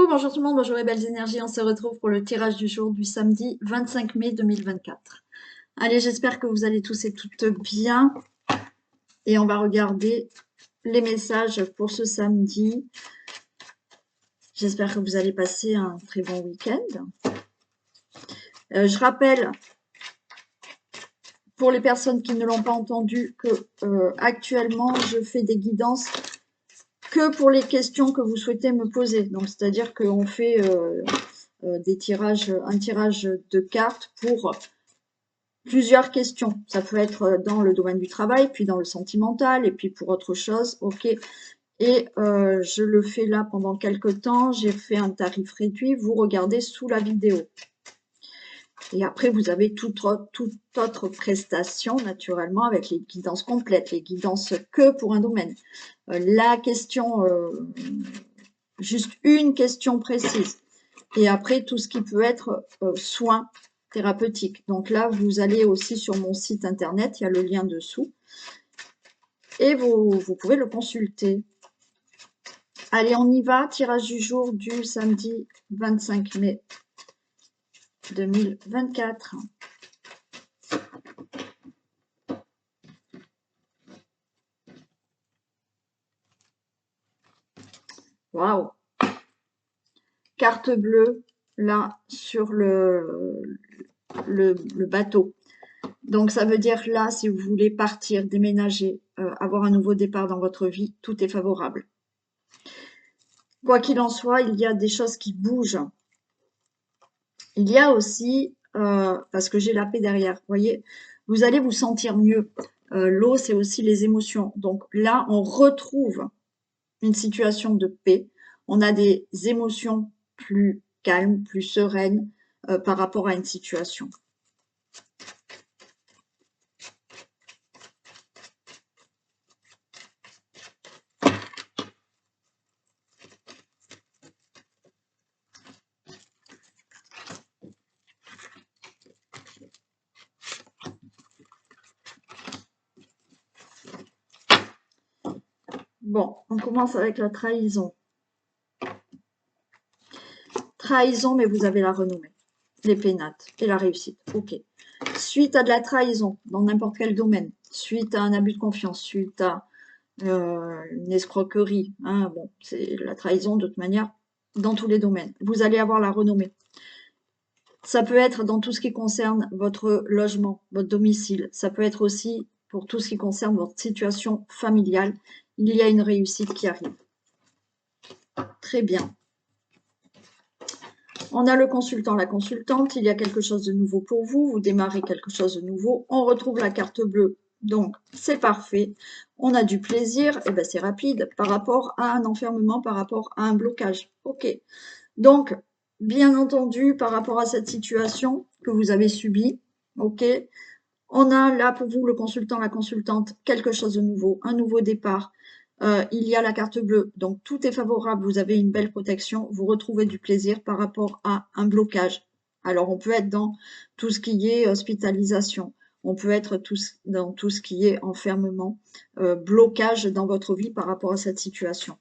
Bonjour tout le monde, bonjour les belles énergies, on se retrouve pour le tirage du jour du samedi 25 mai 2024. Allez, j'espère que vous allez tous et toutes bien et on va regarder les messages pour ce samedi. J'espère que vous allez passer un très bon week-end. Je rappelle, pour les personnes qui ne l'ont pas entendu, que actuellement je fais des guidances que pour les questions que vous souhaitez me poser. Donc, c'est-à-dire qu'on fait des tirages, un tirage de cartes pour plusieurs questions. Ça peut être dans le domaine du travail, puis dans le sentimental, et puis pour autre chose, ok. Et je le fais là pendant quelques temps. J'ai fait un tarif réduit. Vous regardez sous la vidéo. Et après, vous avez toute autre prestation, naturellement, avec les guidances complètes, les guidances que pour un domaine. La question, juste une question précise. Et après, tout ce qui peut être soins thérapeutiques. Donc là, vous allez aussi sur mon site internet, il y a le lien dessous. Et vous pouvez le consulter. Allez, on y va. Tirage du jour du samedi 25 mai 2024. Waouh! Carte bleue, là, sur le bateau. Donc, ça veut dire là, si vous voulez partir, déménager, avoir un nouveau départ dans votre vie, tout est favorable. Quoi qu'il en soit, il y a des choses qui bougent. Il y a aussi, parce que j'ai la paix derrière, vous voyez, vous allez vous sentir mieux. L'eau, c'est aussi les émotions. Donc là, on retrouve une situation de paix. On a des émotions plus calmes, plus sereines par rapport à une situation. Bon, on commence avec la trahison. Trahison, mais vous avez la renommée, les pénates et la réussite. Ok. Suite à de la trahison, dans n'importe quel domaine, suite à un abus de confiance, suite à une escroquerie, hein, bon, c'est la trahison de toute manière dans tous les domaines. Vous allez avoir la renommée. Ça peut être dans tout ce qui concerne votre logement, votre domicile. Ça peut être aussi pour tout ce qui concerne votre situation familiale. Il y a une réussite qui arrive. Très bien. On a le consultant, la consultante. Il y a quelque chose de nouveau pour vous. Vous démarrez quelque chose de nouveau. On retrouve la carte bleue. Donc, c'est parfait. On a du plaisir. Et bien, c'est rapide par rapport à un enfermement, par rapport à un blocage. OK. Donc, bien entendu, par rapport à cette situation que vous avez subie, OK, on a là pour vous, le consultant, la consultante, quelque chose de nouveau, un nouveau départ. Il y a la carte bleue, donc tout est favorable, vous avez une belle protection, vous retrouvez du plaisir par rapport à un blocage. Alors, on peut être dans tout ce qui est hospitalisation, on peut être dans tout ce qui est enfermement, blocage dans votre vie par rapport à cette situation.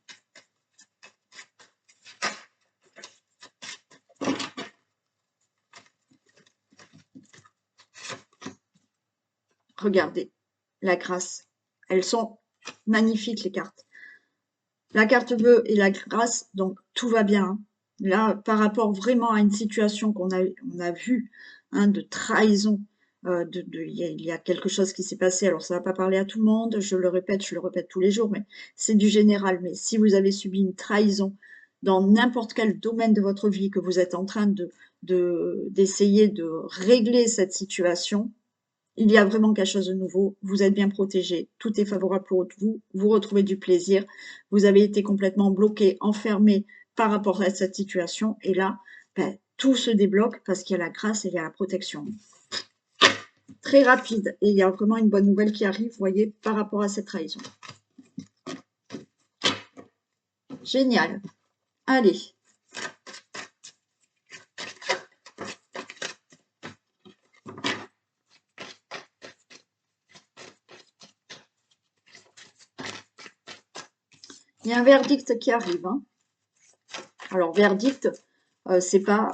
Regardez, la grâce. Elles sont magnifiques, les cartes. La carte bleue et la grâce, donc tout va bien. Hein. Là, par rapport vraiment à une situation qu'on a vue, hein, de trahison, il y a quelque chose qui s'est passé. Alors, ça ne va pas parler à tout le monde, je le répète tous les jours, mais c'est du général. Mais si vous avez subi une trahison dans n'importe quel domaine de votre vie, que vous êtes en train d'essayer de régler cette situation, il y a vraiment quelque chose de nouveau, vous êtes bien protégé, tout est favorable pour vous, vous retrouvez du plaisir, vous avez été complètement bloqué, enfermé par rapport à cette situation, et là, ben, tout se débloque parce qu'il y a la grâce et il y a la protection. Très rapide, et il y a vraiment une bonne nouvelle qui arrive, vous voyez, par rapport à cette trahison. Génial. Allez. Il y a un verdict qui arrive. Hein. Alors, verdict, c'est pas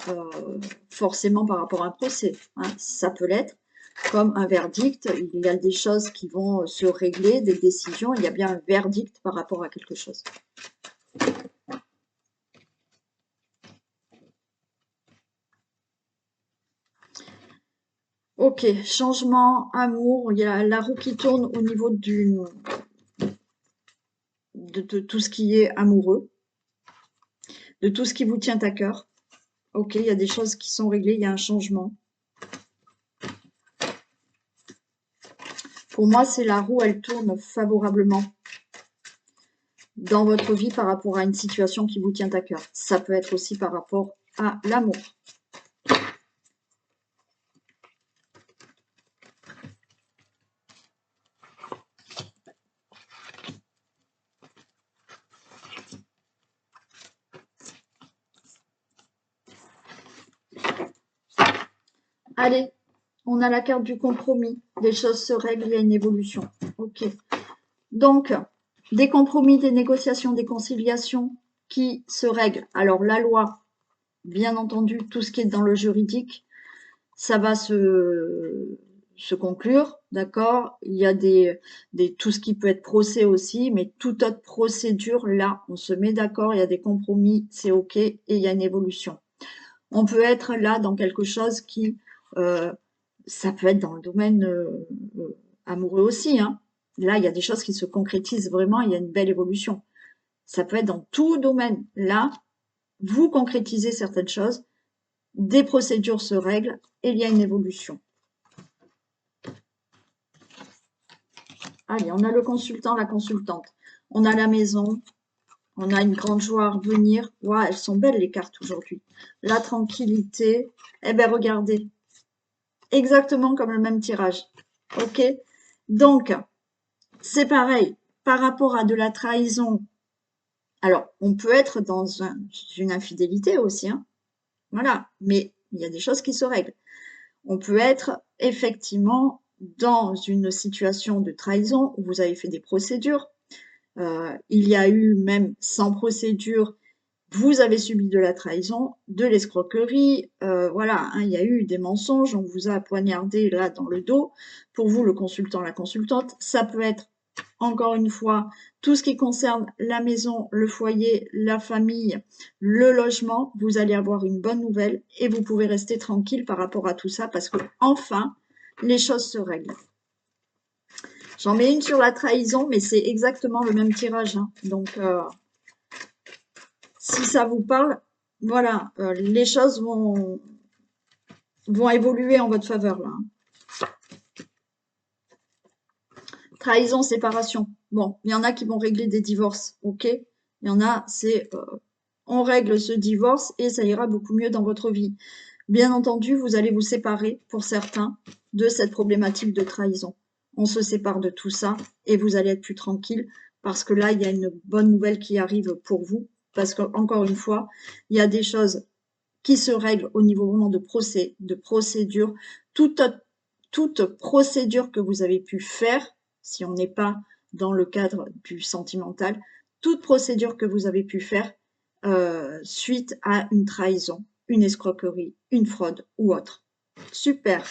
forcément par rapport à un procès, hein, ça peut l'être. Comme un verdict, il y a des choses qui vont se régler, des décisions, il y a bien un verdict par rapport à quelque chose. Ok, changement, amour, il y a la roue qui tourne au niveau de tout ce qui est amoureux, de tout ce qui vous tient à cœur. Ok, il y a des choses qui sont réglées, il y a un changement. Pour moi, c'est la roue, elle tourne favorablement dans votre vie par rapport à une situation qui vous tient à cœur. Ça peut être aussi par rapport à l'amour. Allez, on a la carte du compromis. Les choses se règlent, il y a une évolution. Ok. Donc, des compromis, des négociations, des conciliations qui se règlent. Alors, la loi, bien entendu, tout ce qui est dans le juridique, ça va se conclure, d'accord? Il y a tout ce qui peut être procès aussi, mais toute autre procédure, là, on se met d'accord, il y a des compromis, c'est ok, et il y a une évolution. On peut être là dans quelque chose qui, ça peut être dans le domaine amoureux aussi, hein. Là, il y a des choses qui se concrétisent vraiment, il y a une belle évolution. Ça peut être dans tout domaine. Là, vous concrétisez certaines choses, des procédures se règlent et il y a une évolution. Allez, on a le consultant, la consultante. On a la maison, on a une grande joie à revenir. Waouh, elles sont belles les cartes aujourd'hui. La tranquillité. Eh bien, regardez. Exactement comme le même tirage. Ok? Donc, c'est pareil. Par rapport à de la trahison, alors, on peut être dans une infidélité aussi, hein. Voilà. Mais il y a des choses qui se règlent. On peut être effectivement dans une situation de trahison où vous avez fait des procédures. Il y a eu même sans procédure, vous avez subi de la trahison, de l'escroquerie, voilà, hein, il y a eu des mensonges, on vous a poignardé là dans le dos. Pour vous, le consultant, la consultante, ça peut être encore une fois tout ce qui concerne la maison, le foyer, la famille, le logement. Vous allez avoir une bonne nouvelle et vous pouvez rester tranquille par rapport à tout ça parce que enfin, les choses se règlent. J'en mets une sur la trahison, mais c'est exactement le même tirage, hein. Donc, si ça vous parle, voilà, les choses vont évoluer en votre faveur, là, hein. Trahison, séparation. Bon, il y en a qui vont régler des divorces, ok? Il y en a, c'est on règle ce divorce et ça ira beaucoup mieux dans votre vie. Bien entendu, vous allez vous séparer, pour certains, de cette problématique de trahison. On se sépare de tout ça et vous allez être plus tranquille parce que là, il y a une bonne nouvelle qui arrive pour vous. Parce qu'encore une fois, il y a des choses qui se règlent au niveau vraiment de procédure. Toute procédure que vous avez pu faire, si on n'est pas dans le cadre du sentimental, toute procédure que vous avez pu faire suite à une trahison, une escroquerie, une fraude ou autre. Super.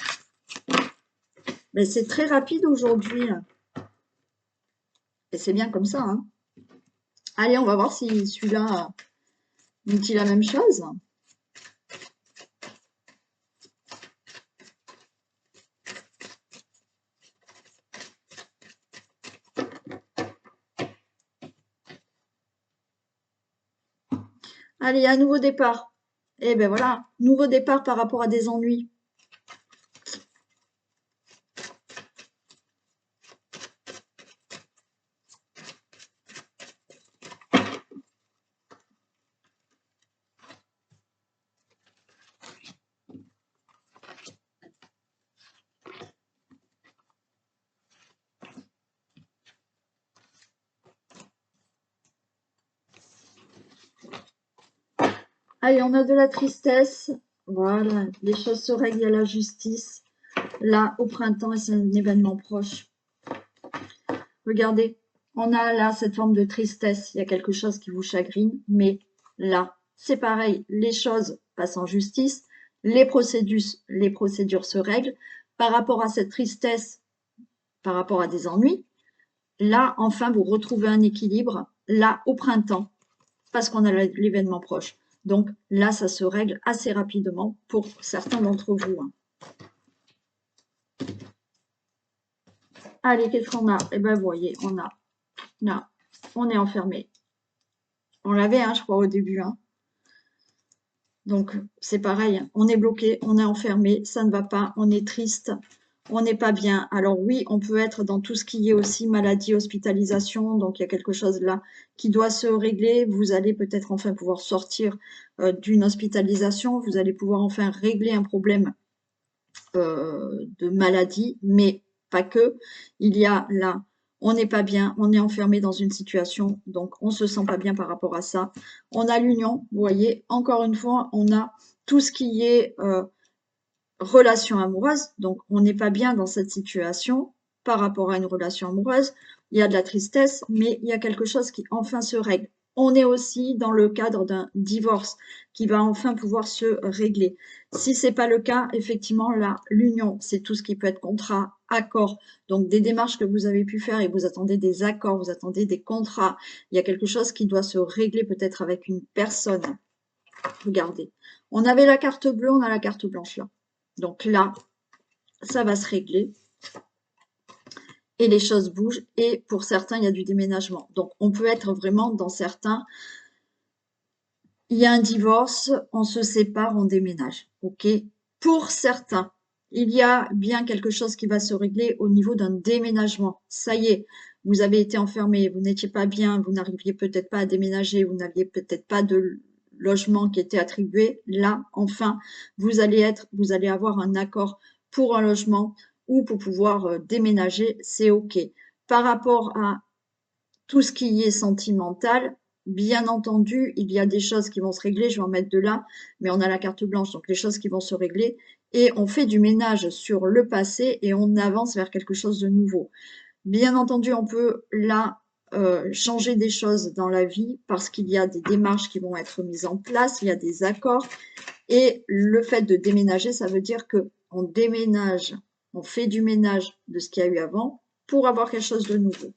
Mais c'est très rapide aujourd'hui. Et c'est bien comme ça, hein. Allez, on va voir si celui-là nous dit la même chose. Allez, un nouveau départ. Et ben voilà, nouveau départ par rapport à des ennuis. Allez, on a de la tristesse. Voilà, les choses se règlent, il y a la justice. Là, au printemps, et c'est un événement proche. Regardez, on a là cette forme de tristesse. Il y a quelque chose qui vous chagrine, mais là, c'est pareil, les choses passent en justice, les procédures se règlent. Par rapport à cette tristesse, par rapport à des ennuis, là, enfin, vous retrouvez un équilibre, là, au printemps, parce qu'on a l'événement proche. Donc là, ça se règle assez rapidement pour certains d'entre vous. Hein. Allez, qu'est-ce qu'on a? Eh bien, vous voyez, on a, là, on est enfermé. On l'avait, hein, je crois, au début. Hein. Donc, c'est pareil, on est bloqué, on est enfermé, ça ne va pas, on est triste, on n'est pas bien. Alors oui, on peut être dans tout ce qui est aussi maladie, hospitalisation, donc il y a quelque chose là qui doit se régler. Vous allez peut-être enfin pouvoir sortir d'une hospitalisation, vous allez pouvoir enfin régler un problème de maladie, mais pas que. Il y a là, on n'est pas bien, on est enfermé dans une situation, donc on se sent pas bien par rapport à ça. On a l'union, vous voyez, encore une fois, on a tout ce qui est relation amoureuse, donc on n'est pas bien dans cette situation par rapport à une relation amoureuse. Il y a de la tristesse, mais il y a quelque chose qui enfin se règle. On est aussi dans le cadre d'un divorce qui va enfin pouvoir se régler. Si c'est pas le cas, effectivement, là, l'union, c'est tout ce qui peut être contrat, accord. Donc, des démarches que vous avez pu faire et vous attendez des accords, vous attendez des contrats. Il y a quelque chose qui doit se régler peut-être avec une personne. Regardez. On avait la carte bleue, on a la carte blanche là. Donc là, ça va se régler. Et les choses bougent. Et pour certains, il y a du déménagement. Donc, on peut être vraiment dans certains... Il y a un divorce, on se sépare, on déménage. OK? Pour certains, il y a bien quelque chose qui va se régler au niveau d'un déménagement. Ça y est, vous avez été enfermé, vous n'étiez pas bien, vous n'arriviez peut-être pas à déménager, vous n'aviez peut-être pas de logement qui était attribué. Là, enfin, vous allez avoir un accord pour un logement ou pour pouvoir déménager, c'est OK. Par rapport à tout ce qui est sentimental, bien entendu, il y a des choses qui vont se régler, je vais en mettre de là, mais on a la carte blanche, donc les choses qui vont se régler, et on fait du ménage sur le passé et on avance vers quelque chose de nouveau. Bien entendu, on peut là changer des choses dans la vie parce qu'il y a des démarches qui vont être mises en place, il y a des accords, et le fait de déménager, ça veut dire que on déménage, on fait du ménage de ce qu'il y a eu avant pour avoir quelque chose de nouveau.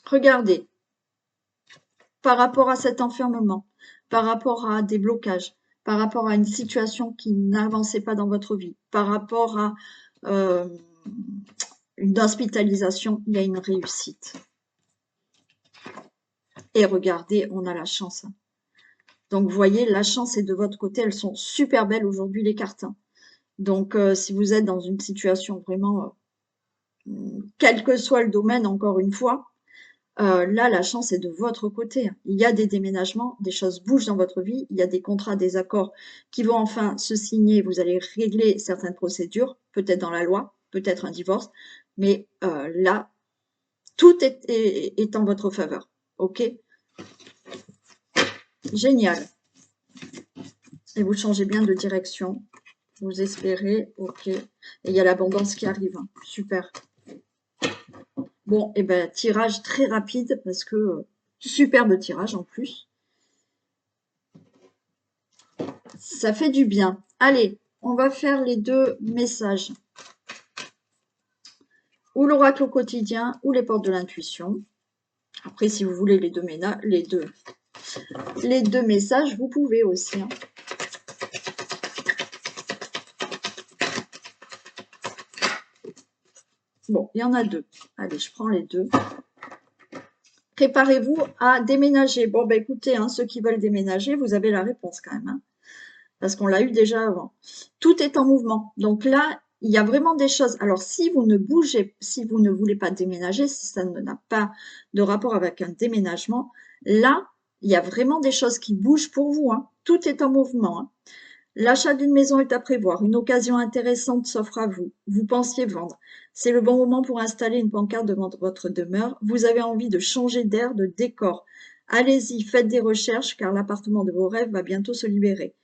Regardez, par rapport à cet enfermement, par rapport à des blocages, par rapport à une situation qui n'avançait pas dans votre vie, par rapport à une hospitalisation, il y a une réussite. Et regardez, on a la chance. Donc, vous voyez, la chance est de votre côté. Elles sont super belles aujourd'hui, les cartes. Donc, si vous êtes dans une situation vraiment, quel que soit le domaine, encore une fois, là, la chance est de votre côté. Il y a des déménagements, des choses bougent dans votre vie, il y a des contrats, des accords qui vont enfin se signer, vous allez régler certaines procédures, peut-être dans la loi, peut-être un divorce, mais là, tout est en votre faveur. OK? Génial. Et vous changez bien de direction. Vous espérez, OK. Et il y a l'abondance qui arrive. Hein. Super. Bon, et ben tirage très rapide parce que superbe tirage en plus. Ça fait du bien. Allez, on va faire les deux messages. Ou l'oracle au quotidien ou les portes de l'intuition. Après, si vous voulez les deux messages, vous pouvez aussi. Hein. Bon, il y en a deux. Allez, je prends les deux. Préparez-vous à déménager. Bon, ben écoutez, hein, ceux qui veulent déménager, vous avez la réponse quand même. Hein, parce qu'on l'a eu déjà avant. Tout est en mouvement. Donc là, il y a vraiment des choses. Alors, si vous ne bougez, si vous ne voulez pas déménager, si ça n'a pas de rapport avec un déménagement, là, il y a vraiment des choses qui bougent pour vous. Hein. Tout est en mouvement. Hein. L'achat d'une maison est à prévoir. Une occasion intéressante s'offre à vous. Vous pensiez vendre. C'est le bon moment pour installer une pancarte devant votre demeure. Vous avez envie de changer d'air, de décor. Allez-y, faites des recherches car l'appartement de vos rêves va bientôt se libérer.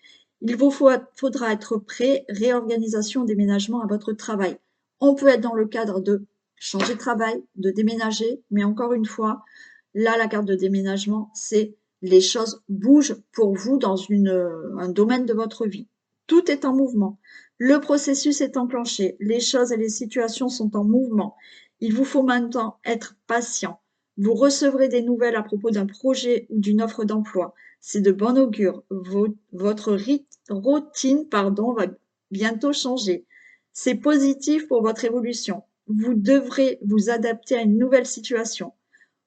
Il vous faudra être prêt, réorganisation, déménagement à votre travail. On peut être dans le cadre de changer de travail, de déménager. Mais encore une fois, là, la carte de déménagement, c'est les choses bougent pour vous dans un domaine de votre vie. Tout est en mouvement. Le processus est enclenché. Les choses et les situations sont en mouvement. Il vous faut maintenant être patient. Vous recevrez des nouvelles à propos d'un projet ou d'une offre d'emploi. C'est de bon augure. Votre routine va bientôt changer. C'est positif pour votre évolution. Vous devrez vous adapter à une nouvelle situation.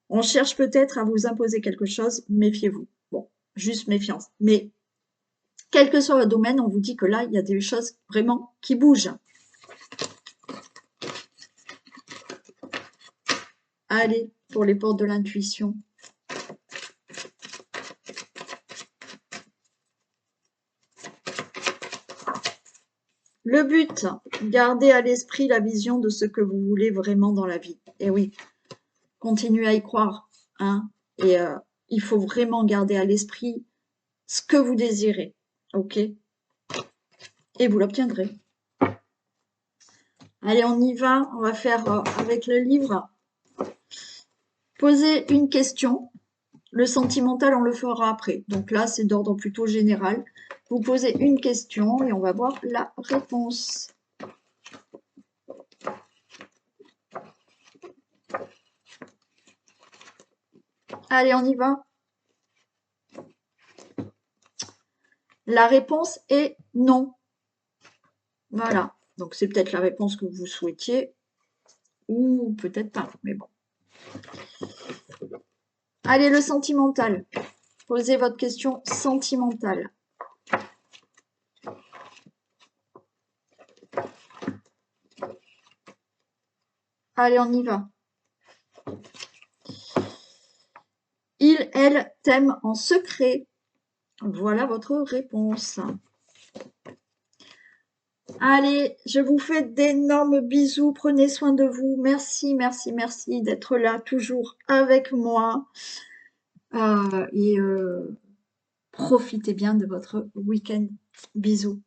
On cherche peut-être à vous imposer quelque chose, méfiez-vous. Bon, juste méfiance. Mais quel que soit le domaine, on vous dit que là, il y a des choses vraiment qui bougent. Allez, pour les portes de l'intuition. Le but, gardez à l'esprit la vision de ce que vous voulez vraiment dans la vie. Et oui, continuez à y croire. Hein, et il faut vraiment garder à l'esprit ce que vous désirez. Ok? Et vous l'obtiendrez. Allez, on y va. On va faire avec le livre. Posez une question. Le sentimental, on le fera après. Donc là, c'est d'ordre plutôt général. Vous posez une question et on va voir la réponse. Allez, on y va. La réponse est non. Voilà. Donc, c'est peut-être la réponse que vous souhaitiez ou peut-être pas, mais bon. Allez, le sentimental. Posez votre question sentimentale. Allez, on y va. Il, elle t'aime en secret. Voilà votre réponse. Allez, je vous fais d'énormes bisous. Prenez soin de vous. Merci, merci, merci d'être là toujours avec moi. Et profitez bien de votre week-end. Bisous.